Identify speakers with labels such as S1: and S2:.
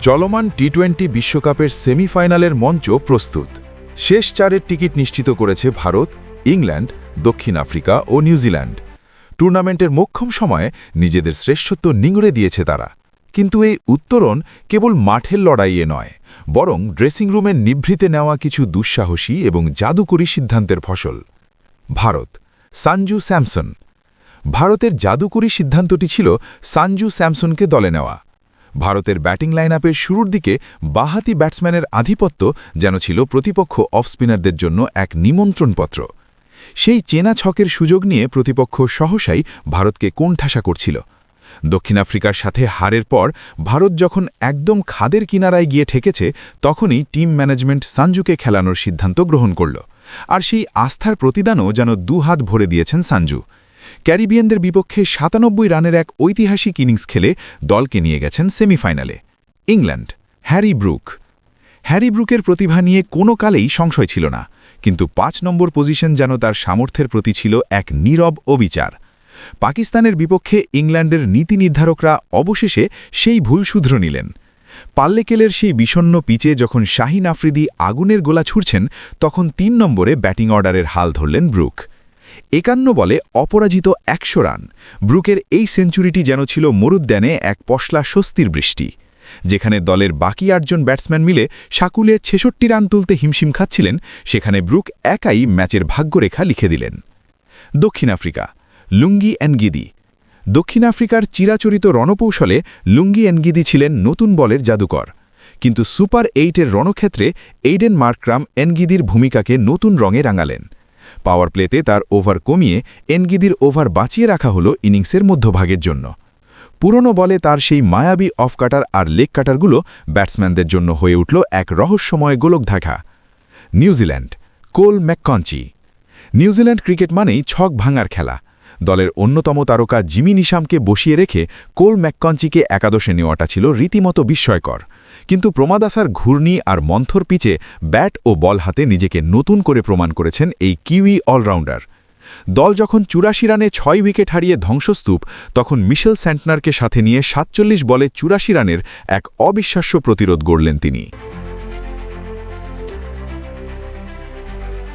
S1: চলমান টি-20 বিশ্বকাপের সেমিফাইনালের মঞ্চ প্রস্তুত। শেষ চারের টিকিট নিশ্চিত করেছে ভারত, ইংল্যান্ড, দক্ষিণ আফ্রিকা ও নিউজিল্যান্ড। টুর্নামেন্টের মোক্ষম সময়ে নিজেদের শ্রেষ্ঠত্ব নিংড়ে দিয়েছে তারা। কিন্তু এই উত্তরণ কেবল মাঠের লড়াইয়ে নয়, বরং ড্রেসিং রুমের নিভৃতে নেওয়া কিছু দুঃসাহসী এবং জাদুকরী সিদ্ধান্তের ফসল। ভারত, সঞ্জু স্যামসন। ভারতের জাদুকরী সিদ্ধান্তটি ছিল সঞ্জু স্যামসনকে দলে নেওয়া। ভারতের ব্যাটিং লাইনআপের শুরুর দিকে বাঁহাতি ব্যাটসম্যানের আধিপত্য যেন ছিল প্রতিপক্ষ অফ স্পিনারদের জন্য এক নিমন্ত্রণপত্র। সেই চেনা ছকের সুযোগ নিয়ে প্রতিপক্ষ সহসাই ভারতকে কোণঠাসা করছিল। দক্ষিণ আফ্রিকার সাথে হারের পর ভারত যখন একদম খাদের কিনারায় গিয়ে ঠেকেছে, তখনই টিম ম্যানেজমেন্ট সঞ্জুকে খেলানোর সিদ্ধান্ত গ্রহণ করল। আর সেই আস্থার প্রতিদানও যেন দুহাত ভরে দিয়েছেন সঞ্জু। ক্যারিবিয়ানদের বিপক্ষে ৯৭ রানের এক ঐতিহাসিক ইনিংস খেলে দলকে নিয়ে গেছেন সেমিফাইনালে। England, Harry Brook. হ্যারি ব্রুকের প্রতিভা নিয়ে কোনো কালেই সংশয় ছিল না, কিন্তু ৫ নম্বর পজিশন যেন তার সামর্থ্যের প্রতি ছিল এক নীরব অবিচার। পাকিস্তানের বিপক্ষে ইংল্যান্ডের নীতি নির্ধারকরা অবশেষে সেই ভুল শুধরে নিলেন। পাল্লেকেলের সেই বিষণ্ণ পিচে যখন শাহিন আফ্রিদি আগুনের গোলা ছুড়ছেন, তখন ৩ নম্বরে ব্যাটিং অর্ডারের হাল ধরলেন ব্রুক। ৫১ বলে অপরাজিত ১০০ রান। ব্রুকের এই সেঞ্চুরিটি যেন ছিল মরুদ্যানে এক পশলা স্বস্তির বৃষ্টি। যেখানে দলের বাকি ৮ জন ব্যাটসম্যান মিলে সাকুলে ৬৬ রান তুলতে হিমশিম খাচ্ছিলেন, সেখানে ব্রুক একাই ম্যাচের ভাগ্যরেখা লিখে দিলেন। দক্ষিণ আফ্রিকা, লুঙ্গি এনগিদি। দক্ষিণ আফ্রিকার চিরাচরিত রণকৌশলে লুঙ্গি এনগিদি ছিলেন নতুন বলের জাদুকর। কিন্তু সুপার ৮-এর রণক্ষেত্রে এইডেন মার্করাম এনগিদির ভূমিকাকে নতুন রঙে রাঙালেন। পাওয়ার প্লেতে তার ওভার কমিয়ে এনগিদির ওভার বাঁচিয়ে রাখা হল ইনিংসের মধ্যভাগের জন্য। পুরনো বলে তার সেই মায়াবী অফ কাটার আর লেগ কাটারগুলো ব্যাটসম্যানদের জন্য হয়ে উঠল এক রহস্যময় গোলকধাঁধা। নিউজিল্যান্ড, কোল ম্যাককঞ্চি। নিউজিল্যান্ড ক্রিকেট মানেই ছক ভাঙার খেলা। দলের অন্যতম তারকা জিমি নিশামকে বসিয়ে রেখে কোল ম্যাককঞ্চিকে একাদশে নেওয়াটা ছিল রীতিমতো বিস্ময়কর। কিন্তু প্রমাদাসার ঘূর্ণি আর মন্থর পিচে ব্যাট ও বল হাতে নিজেকে নতুন করে প্রমাণ করেছেন এই কিউই অলরাউন্ডার। দল যখন ৮৪ রানে ৬ উইকেট হারিয়ে ধ্বংসস্তূপ, তখন মিশেল স্যান্টনারকে সাথে নিয়ে ৪৭ বলে ৮৪ রানের এক অবিশ্বাস্য প্রতিরোধ গড়লেন তিনি।